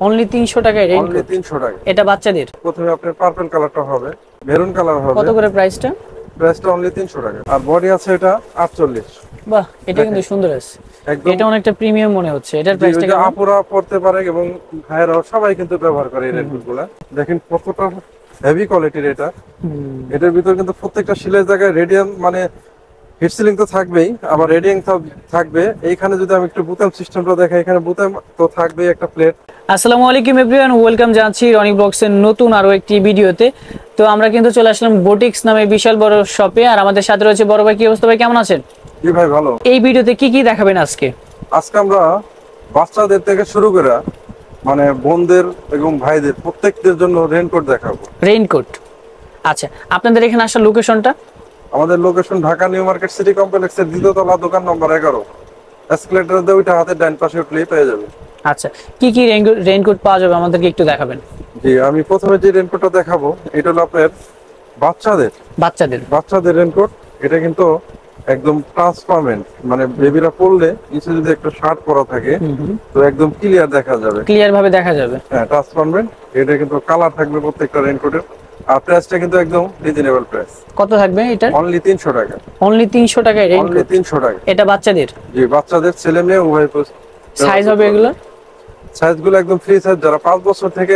Only 300 টাকায় raincoat. Only 300 টাকা। এটা বাচ্চাদের। প্রথমে আপনার পার্পল কালারটা হবে, মেরুন কালার হবে। কত করে প্রাইসটা? প্রাইসটা অনলি 300 টাকা। আর বডি আছে এটা 48। বাহ, এটা কিন্তু সুন্দর আছে। একদম এটা অনেকটা প্রিমিয়াম মনে হচ্ছে। এটার প্রাইসটা কেমন? আপুরা পড়তে পারে এবং ভাইয়েরাও সবাই কিন্তু ব্যবহার করে এই রেইনকোটগুলো। দেখেন কতটা হেভি কোয়ালিটির এটা। এটার ভিতর কিন্তু প্রত্যেকটা সেলাই জায়গায় রেডিয়াম মানে হিট সিলিং তো থাকবেই, আবার রেডিয়াম থাকবে। এইখানে যদি আমি একটু বুতাম সিস্টেমটা দেখাই, এখানে বুতাম তো থাকবেই একটা প্লেট। আসসালামু আলাইকুম এভরিওয়ান, ওয়েলকাম জানাচ্ছি রনি ব্লগসের নতুন আরো একটি ভিডিওতে। তো আমরা কিন্তু চলে আসলাম বুটিক্স নামে বিশাল বড় শপে, আর আমাদের সাথে রয়েছে বড় ভাই। কি অবস্থা ভাই, কেমন আছেন? জি ভাই ভালো। এই ভিডিওতে কি কি দেখাবেন আজকে? আজকে আমরা বাচ্চাদের থেকে শুরু করে মানে বোনদের এবং ভাইদের প্রত্যেকদের জন্য রেইনকোট দেখাবো। রেইনকোট, আচ্ছা। আপনাদের এখানে আসার লোকেশনটা? আমাদের location Dhaka new market city কমপ্লেক্সের দ্বিতীয় তলা, দোকান নম্বর 11। এসকেলেটর দিয়ে ওইটা হাতের ডান পাশে উঠলেই পেয়ে যাবে। আচ্ছা, কি কি রেইনকোট পাওয়া যাবে আমাদেরকে একটু দেখাবেন? জি, আমি প্রথমে যে রেইনকোটটা দেখাবো এটা হলো আপনার বাচ্চাদের রেইনকোট। এটা কিন্তু একদম ট্রান্সপারেন্ট, মানে বেবিরা পরলে নিচে যদি একটা শার্ট পরা থাকে তো একদম ক্লিয়ার দেখা যাবে, ক্লিয়ার ভাবে দেখা যাবে। হ্যাঁ, ট্রান্সপারেন্ট। এটা কিন্তু কালার থাকবে প্রত্যেকটা রেইনকোটের। আর প্রাইসটা কিন্তু একদম রিজনেবল প্রাইস। কত থাকবে এটা? অনলি 300 টাকা। অনলি 300 টাকায় অনলি রেইনকোট। 300 টাকা। এটা বাচ্চাদের? জি, বাচ্চাদের, ছেলে মেয়ে উভয়। সাইজ হবে এগুলো? সাইজগুলো একদম ফ্রি সাইজ, যারা 5 বছর থেকে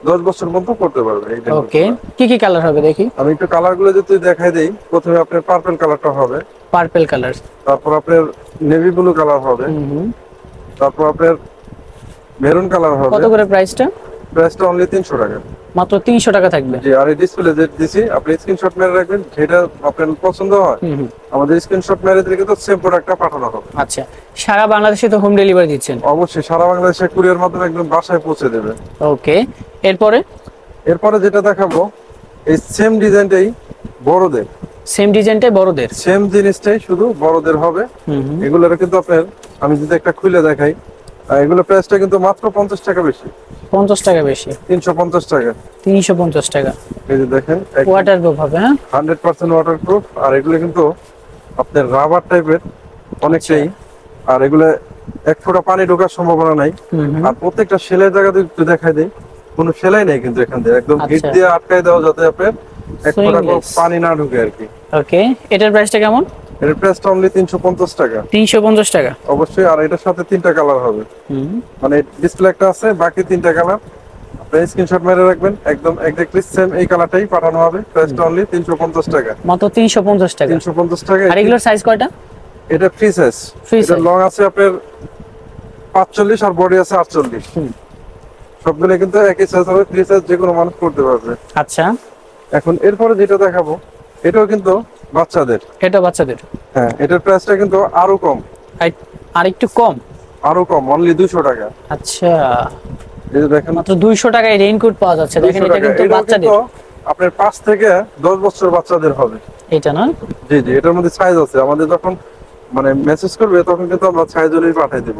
10 বছর পর্যন্ত পড়তে পারবে। ওকে, কি কি কালার হবে দেখি? আমি একটু কালারগুলো যদি দেখাই দেই, প্রথমে আপনার পার্পল কালারটা হবে, পার্পল কালার। তারপর আপনার নেভি ব্লু কালার হবে, তারপর আপনার মেরুন কালার হবে। কত করে প্রাইসটা? প্রাইসটা অনলি 300 টাকা। মাত্র 300 টাকা থাকবে। জি, আর এই ডিসপ্লে যে দিছি আপনি স্ক্রিনশট মেরে রাখবেন, যেটা আপনার পছন্দ হয় আমাদের স্ক্রিনশট মেরে দিলে কিন্তু সেম প্রোডাক্টটা পাঠানো হবে। আচ্ছা, সারা বাংলাদেশে তো হোম ডেলিভারি দিচ্ছেন? অবশ্যই, সারা বাংলাদেশে কুরিয়ার মাধ্যমে একদম বাসায় পৌঁছে দেবে। ওকে, এরপরে যেটা দেখাবো এই সেম ডিজাইনটাই বড়দের। সেম ডিজাইনটাই বড়দের? সেম জিনিসটাই শুধু বড়দের হবে। এগুলোর কিন্তু আপনার আমি যদি একটা খুলে দেখাই, এগুলো প্রাইসটা কিন্তু মাত্র 50 টাকা বেশি। 50 টাকা বেশি? 350 টাকা। 350 টাকা। এই যে দেখেন, ওয়াটারপ্রুফ হবে? হ্যাঁ, 100% ওয়াটারপ্রুফ। আর এগুলো কিন্তু আপনার রাবার টাইপের অনেকটাই। আর এগুলো এক ফোঁটা পানি ঢোকার সম্ভাবনা নাই। আর প্রত্যেকটা সেলাই জায়গা যদি দেখাই দেই, কোনো সেলাই নেই কিন্তু এখান দিয়ে, একদম হিট দিয়ে আটকাই দেওয়া যাতে আপনার এক ফোঁটা পানি না ঢুকে আর কি। ওকে, এটার প্রাইসটা কেমন? এর প্রাইসটা অনলি 350 টাকা। 350 টাকা অবশ্যই। আর এটার সাথে 3টা কালার হবে, মানে ডিসপ্লে একটা আছে, বাকি 3টা কালার। আপনি স্ক্রিনশট মেরে রাখবেন, একদম এক্স্যাক্টলি সেম এই কালারটাই পাঠানো হবে। প্রাইসটা অনলি 350 টাকা। মাত্র 350 টাকা। 350 টাকা। আর এগুলোর সাইজ কয়টা? এটা ফ্রি সাইজ। এটা লং আছে আপনার 45 আর বডি আছে 48। সবগুলো কিন্তু একই সাইজ হবে, ফ্রি সাইজ, যে কোনো মানুষ করতে পারবে। আচ্ছা, এখন এরপরে যেটা দেখাবো এটাও কিন্তু বাচ্চাদের। এটা বাচ্চাদের? হ্যাঁ, এটার প্রাইসটা কিন্তু আরো কম। আর একটু কম? আরো কম, অনলি 200 টাকা। আচ্ছা, এই যে দেখেন, মাত্র 200 টাকায় রেইনকোট পাওয়া যাচ্ছে। দেখেন, এটা কিন্তু বাচ্চাদের। আপনার 5 থেকে 10 বছর বাচ্চাদের হবে এটা না? জি জি, এটার মধ্যে সাইজ আছে। আমাদের যখন মানে মেসেজ করবে তখন কিন্তু আমরা সাইজ অনুযায়ী পাঠিয়ে দেব।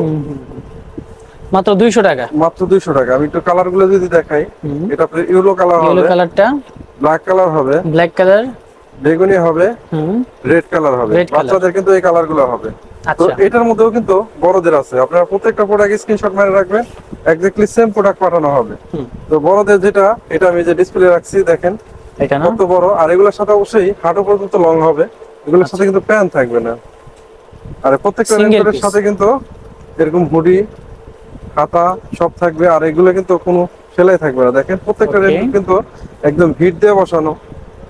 মাত্র 200 টাকা। মাত্র 200 টাকা। আমি একটু কালারগুলো যদি দেখাই, এটা আপনার ইয়েলো কালার হবে, ইয়েলো কালারটা, ব্ল্যাক কালার হবে, ব্ল্যাক কালার, বেগুনি হবে, রেড কালার হবে। বাচ্চাদের কিন্তু এই কালারগুলো হবে। তো এটার মধ্যেও কিন্তু বড়দের আছে। আপনারা প্রত্যেকটা প্রোডাক্ট স্ক্রিনশট মেরে রাখবেন, এক্স্যাক্টলি সেম প্রোডাক্ট পাঠানো হবে। তো বড়দের যেটা, এটা আমি যে ডিসপ্লে রাখছি দেখেন, এটা না কত বড়। আর এগুলোর সাথে অবশ্যই হাঁটু পর্যন্ত লং হবে। এগুলোর সাথে কিন্তু প্যান্ট থাকবে না। আর প্রত্যেকটা রেইনকোটের সাথে কিন্তু এরকম হুডি, খাতা সব থাকবে। আর এগুলো কিন্তু কোনো সেলাই থাকবে না। দেখেন, প্রত্যেকটা রেইনকোট কিন্তু একদম হিট দিয়ে বসানো,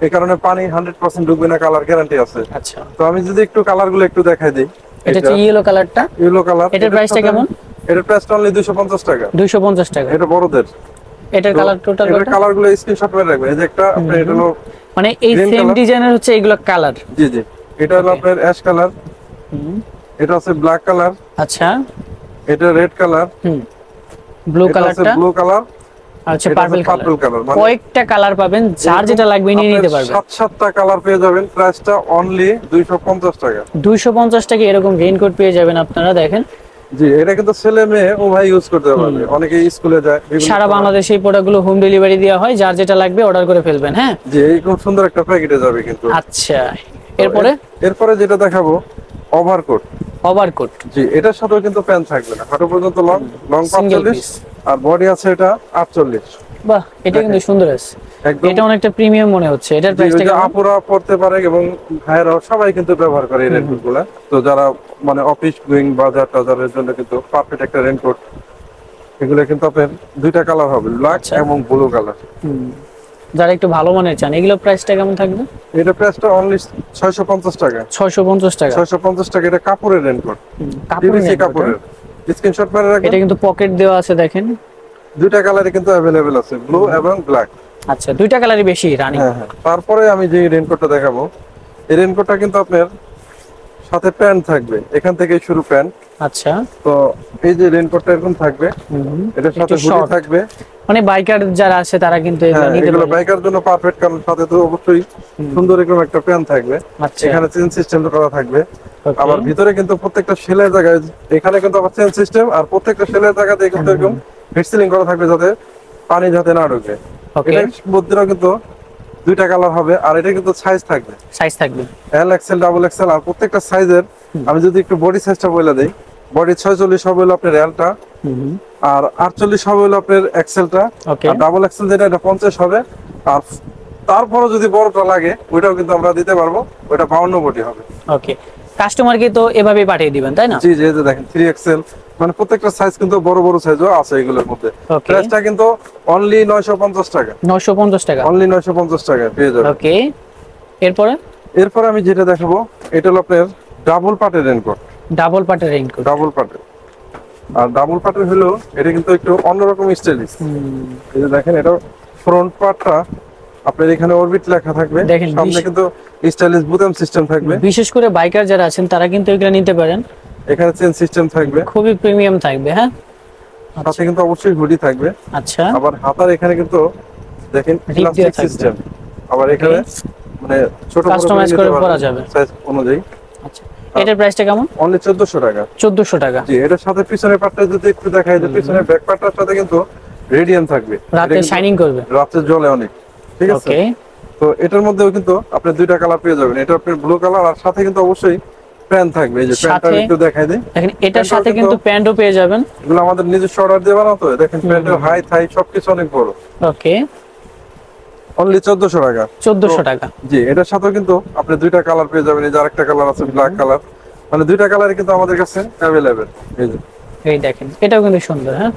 এই কারণে পানি 100% ঢুকবে না, কালার গ্যারান্টি আছে। আচ্ছা, তো আমি যদি একটু কালারগুলো একটু দেখাই দেই। এটা হচ্ছে ইয়েলো কালারটা। Yellow colour. এটার প্রাইসটা কেমন? এটার প্রাইসটা অনলি 250 টাকা। 250 টাকা। এটা বড়দের। এটার কালার টোটাল কত? এটার কালারগুলো স্ক্রিনশট মেরে রাখবেন। এই যে একটা আপনার, এটা হলো মানে এই সেম ডিজাইনের হচ্ছে এগুলো কালার? জি জি, এটা হলো আপনার অ্যাশ কালার, এটা আছে ব্ল্যাক কালার, আচ্ছা, এটা রেড কালার, ব্লু কালারটা, ব্লু কালার, আচ্ছা, পার্পল কালার। মানে কয়েকটা কালার পাবেন, যার যেটা লাগবে নিয়ে নিতে পারবেন। 7টা কালার পেয়ে যাবেন। প্রাইসটা অনলি 250 টাকা। 250 টাকা এরকম রেইনকোট পেয়ে যাবেন আপনারা। দেখেন, জি, এটা কিন্তু ছেলে মেয়ে উভয় ইউজ করতে পারবে। অনেকে স্কুলে যায়, সারা বাংলাদেশে এই প্রোডাক্টগুলো হোম ডেলিভারি দেওয়া হয়। যার যেটা লাগবে অর্ডার করে ফেলবেন। হ্যাঁ জি, এই খুব সুন্দর একটা প্যাকেটে যাবে কিন্তু। আচ্ছা, এরপরে যেটা দেখাবো ওভারকোট। ওভারকোট, জি, এটার সাথেও কিন্তু প্যান্ট থাকবে না, হাঁটু পর্যন্ত লং, 45। আর বডি আছে এটা 48। বাহ, এটা কিন্তু সুন্দর আছে। একদম এটা অনেকটা প্রিমিয়াম মনে হচ্ছে। এটার প্রাইসটা কেমন? আপুরা পড়তে পারে এবং ভাইয়েরাও সবাই কিন্তু ব্যবহার করে এই রেনকোট গুলা। তো যারা মানে অফিস গোয়িং বাজার টাজারের জন্য কিন্তু পারফেক্ট একটা রেনকোট। এগুলো কিন্তু আপনার দুইটা কালার হবে, ব্ল্যাক আচ্ছা। এবং ব্লু কালার। যারা একটু ভালো মানের চান, এগুলো প্রাইসটা কেমন থাকবে? এটা প্রাইসটা অনলি 650 টাকা। 650 টাকা। 650 টাকা। এটা কাপড়ের রেনকোট, কাপড়ের পিভিসি raincoat, কাপড়ের। স্ক্রিনশট মেরে রাখেন। এটা কিন্তু পকেট দেওয়া আছে দেখেন। দুইটা কালারে কিন্তু अवेलेबल আছে, ব্লু এবং ব্ল্যাক। আচ্ছা, দুইটা কালারই বেশি রানিং। হ্যাঁ হ্যাঁ। তারপরে আমি যে রেনকোটটা দেখাবো, এই রেনকোটটা কিন্তু আপনার সাথে প্যান্ট থাকবে, এখান থেকে শুরু প্যান্ট। আচ্ছা। তো এই যে রেনকোটটা এরকম থাকবে, এটার সাথে একটু হুডি short। থাকবে। মানে বাইকার যারা আছে তারা কিন্তু এগুলো হ্যাঁ, নিতে এগুলো পারে। বাইকার জন্য পারফেক্ট, কারণ সাথে তো অবশ্যই সুন্দর এরকম একটা প্যান্ট থাকবে। আচ্ছা। এখানে চেন সিস্টেম করা থাকবে। Okay। আবার ভিতরে কিন্তু প্রত্যেকটা সেলাই জায়গায় এখানে কিন্তু আবার চেন সিস্টেম, আর প্রত্যেকটা সেলাই জায়গাতে কিন্তু এরকম হিট সিলিং করা থাকবে যাতে পানি যাতে না ঢোকে। Okay। এটার মধ্যেও কিন্তু দুইটা কালার হবে, আর এটা কিন্তু সাইজ থাকবে, সাইজ থাকবে। L XL, double XL. আর প্রত্যেকটা সাইজের আমি যদি একটু বডি সাইজটা বলে দেই, বডি 46 হবে হলো আপনার এলটা, আর 48 হবে হলো আপনার এক্সেলটা, Okay। আর ডাবল এক্সেল যেটা এটা 50 হবে। আর তারপরে যদি বড়টা লাগে ওইটাও কিন্তু আমরা দিতে পারবো, ওইটা 52 বডি হবে। ওকে, কাস্টমারকে তো এভাবেই পাঠিয়ে দিবেন তাই না? জি জি, এই যে দেখেন 3 এক্সেল, মানে প্রত্যেকটা সাইজ কিন্তু বড় বড় সাইজও আছে এগুলোর মধ্যে। Okay। প্রাইসটা কিন্তু অনলি 950 টাকা। 950 টাকা। অনলি 950 টাকা পেয়ে যাবেন। ওকে, এরপরে? এরপর আমি যেটা দেখাবো, এটা হলো আপনার ডাবল পাটের রেনকোট। ডাবল পাটের রেইনকোট। ডাবল পাটের, আর ডাবল পাটের হলো এটা কিন্তু একটু অন্যরকম স্টাইলিশ। এই যে দেখেন, এটা ফ্রন্ট পার্টটা আপনার এখানে অরবিট লেখা থাকবে, দেখেন, সামনে কিন্তু স্টাইলিশ বুতাম সিস্টেম থাকবে। বিশেষ করে বাইকার যারা আছেন তারা কিন্তু এগুলো নিতে পারেন। এখানে চেন সিস্টেম থাকবে, খুবই প্রিমিয়াম থাকবে। হ্যাঁ, সাথে কিন্তু অবশ্যই হুডি থাকবে। আচ্ছা। আবার হাতার এখানে কিন্তু দেখেন দেওয়া ইলাস্টিক থাকবে। সিস্টেম। আবার এখানে মানে ছোট বড় Customize করে পরা যাবে। সাইজ অনুযায়ী। আচ্ছা, এটার প্রাইসটা কেমন? অনলি 1400 টাকা। 1400 টাকা। জি, এটার সাথে পিছনের পার্টটা যদি একটু দেখাই, যে পিছনের ব্যাক পার্টটার সাথে কিন্তু রেডিয়াম থাকবে, রাতে শাইনিং করবে। রাতে জ্বলে অনেক। ঠিক আছে। ওকে। তো এটার মধ্যেও কিন্তু আপনি দুইটা কালার পেয়ে যাবেন, এটা আপনার ব্লু কালার, আর সাথে কিন্তু অবশ্যই প্যান্ট থাকবে। এই যে প্যান্টটা সাথে একটু দেখাই দিই, দেখেন, এটার প্যান্টটাও সাথে কিন্তু কিন্তু প্যান্টও পেয়ে যাবেন। এগুলো আমাদের নিজস্ব অর্ডার দিয়ে বানাতো। দেখেন প্যান্টের হাই থাই সবকিছু অনেক বড়। ওকে, অনলি 1400 টাকা। 1400 টাকা। জি, এটার সাথেও কিন্তু আপনি দুইটা কালার পেয়ে যাবেন। এই যে আরেকটা কালার আছে ব্ল্যাক কালার, মানে দুইটা কালারই কিন্তু আমাদের কাছে অ্যাভেলেবেল। এই যে এই দেখেন, এটাও কিন্তু সুন্দর। হ্যাঁ,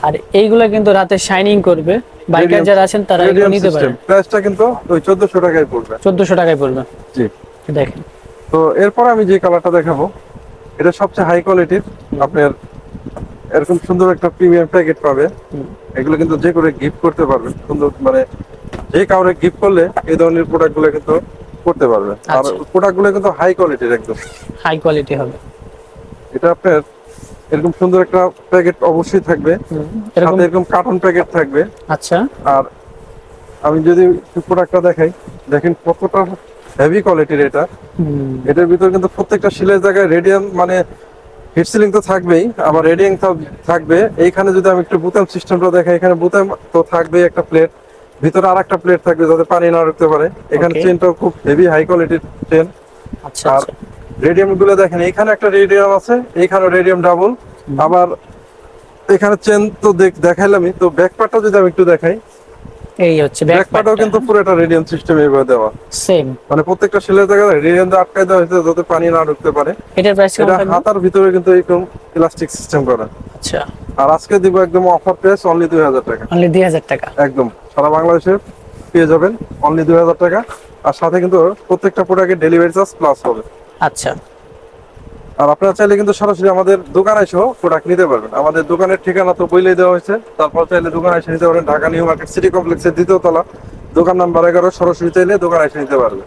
আর এইগুলা কিন্তু রাতে শাইনিং করবে। বাইকার Radiant- যারা আছেন তারা এগুলো রেডিয়াম নিতে সিস্টেম। পারেন। প্রাইসটা কিন্তু ওই 1400 টাকায় পড়বে। 1400 টাকায় পড়বে। জি। দেখেন, তো এরপর আমি যে কালারটা দেখাবো, এটা সবচেয়ে হাই কোয়ালিটির। আপনার এরকম সুন্দর একটা প্রিমিয়াম প্যাকেট পাবে। এগুলো কিন্তু যে করে গিফট করতে পারবেন সুন্দর, মানে যে কাউরে গিফট করলে এই ধরনের প্রোডাক্ট গুলো কিন্তু করতে পারবে। আর আচ্ছা। প্রোডাক্ট গুলো কিন্তু হাই কোয়ালিটির একদম। হাই কোয়ালিটি হবে। এটা আপনার এরকম সুন্দর একটা প্যাকেট অবশ্যই থাকবে, এরকম। সাথে এরকম কার্টন প্যাকেট থাকবে। আচ্ছা। আর আমি যদি প্রোডাক্টটা দেখাই, দেখেন কতটা হেভি কোয়ালিটির এটা। এটার ভিতর কিন্তু প্রত্যেকটা সেলাই জায়গায় রেডিয়াম, মানে হিট সিলিং তো থাকবেই, আবার রেডিয়াম থাকবে। এইখানে যদি আমি একটু বুতাম সিস্টেমটা দেখাই, এখানে বুতাম তো থাকবে একটা প্লেট, ভিতরে আর একটা প্লেট থাকবে যাতে পানি না ঢুকতে পারে। এখানে Okay। চেনটাও খুব হেভি হাই কোয়ালিটির চেন। আচ্ছা। আর আচ্ছা। রেডিয়াম গুলো দেখেন, এখানে একটা রেডিয়াম আছে, এখানে রেডিয়াম ডাবল। আবার এখানে চেন তো দেখাইলামই। তো ব্যাক পার্টটা যদি আমি একটু দেখাই, এই হচ্ছে ব্যাক পার্টও কিন্তু পুরোটা রেডিয়াম সিস্টেম এভাবে দেওয়া, সেম। মানে প্রত্যেকটা সেলাই জায়গায় রেডিয়াম দিয়ে আটকায় দেওয়া হয়েছে যাতে পানি না ঢুকতে পারে। এটার প্রাইস কেমন এটা থাকবে? হাতার ভিতরে কিন্তু এরকম ইলাস্টিক সিস্টেম করা। আচ্ছা, আর আজকে দিব একদম অফার প্রাইস, অনলি 2000 টাকা। অনলি 2000 টাকা। একদম সারা বাংলাদেশে পেয়ে যাবেন অনলি 2000 টাকা। আর সাথে কিন্তু প্রত্যেকটা প্রোডাক্টের ডেলিভারি চার্জ প্লাস হবে। আচ্ছা। আর আপনারা চাইলে কিন্তু সরাসরি আমাদের দোকানে এসেও প্রোডাক্ট নিতে পারবেন। আমাদের দোকানের ঠিকানা তো বলেই দেওয়া হয়েছে, তারপর চাইলে দোকানে এসে নিতে পারেন। ঢাকা নিউ মার্কেট সিটি কমপ্লেক্সের 2য় তলা, দোকান নাম্বার 11। সরাসরি চাইলে দোকানে এসে নিতে পারবেন।